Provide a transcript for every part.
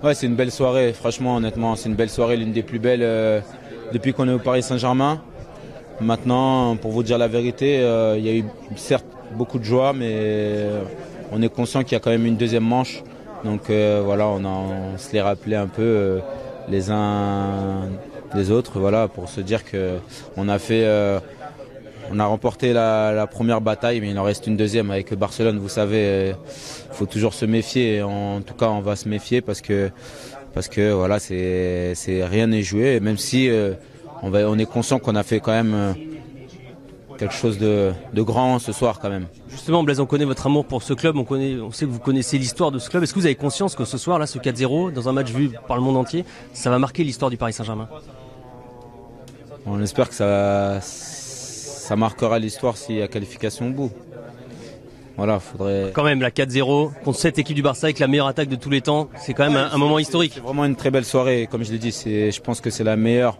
Ouais, c'est une belle soirée, franchement, honnêtement, c'est une belle soirée, l'une des plus belles depuis qu'on est au Paris Saint-Germain. Maintenant, pour vous dire la vérité, il y a eu certes beaucoup de joie, mais on est conscient qu'il y a quand même une deuxième manche. Donc voilà, on se les rappelait un peu les uns des autres, voilà, pour se dire que on a remporté la première bataille, mais il en reste une deuxième avec Barcelone. Vous savez, il faut toujours se méfier. En tout cas, on va se méfier parce que voilà, c'est rien n'est joué. Même si on est conscient qu'on a fait quand même quelque chose de grand ce soir quand même. Justement, Blaise, on connaît votre amour pour ce club, on sait que vous connaissez l'histoire de ce club. Est-ce que vous avez conscience que ce soir, là, ce 4-0, dans un match vu par le monde entier, ça va marquer l'histoire du Paris Saint-Germain? On espère que ça marquera l'histoire s'il y a qualification au bout. Voilà, faudrait... Quand même, la 4-0 contre cette équipe du Barça avec la meilleure attaque de tous les temps, c'est quand même un moment historique. C'est vraiment une très belle soirée, comme je l'ai dit, je pense que c'est la meilleure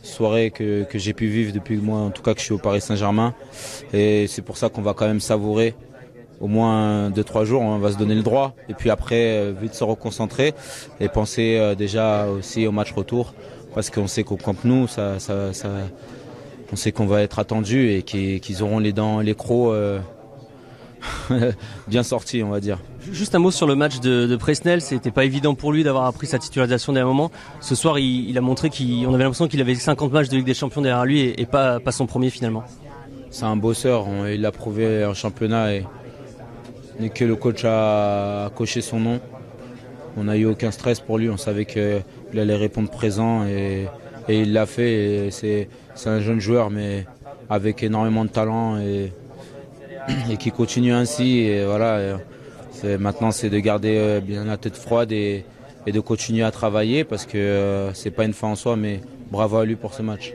soirée que j'ai pu vivre depuis moi, en tout cas que je suis au Paris Saint-Germain. Et c'est pour ça qu'on va quand même savourer au moins 2-3 jours, on va se donner le droit. Et puis après, vite se reconcentrer et penser déjà aussi au match retour, parce qu'on sait qu'au Camp Nou, on sait qu'on va être attendu et qu'ils auront les dents, les crocs bien sortis, on va dire. Juste un mot sur le match de Presnel, c'était pas évident pour lui d'avoir appris sa titularisation d'un moment. Ce soir, il a montré qu'on avait l'impression qu'il avait 50 matchs de Ligue des Champions derrière lui et pas son premier finalement. C'est un bosseur, il l'a prouvé en championnat et que le coach a coché son nom. On n'a eu aucun stress pour lui, on savait qu'il allait répondre présent et il l'a fait. C'est un jeune joueur mais avec énormément de talent et qui continue ainsi. Et voilà, maintenant c'est de garder bien la tête froide et de continuer à travailler parce que c'est pas une fin en soi, mais bravo à lui pour ce match.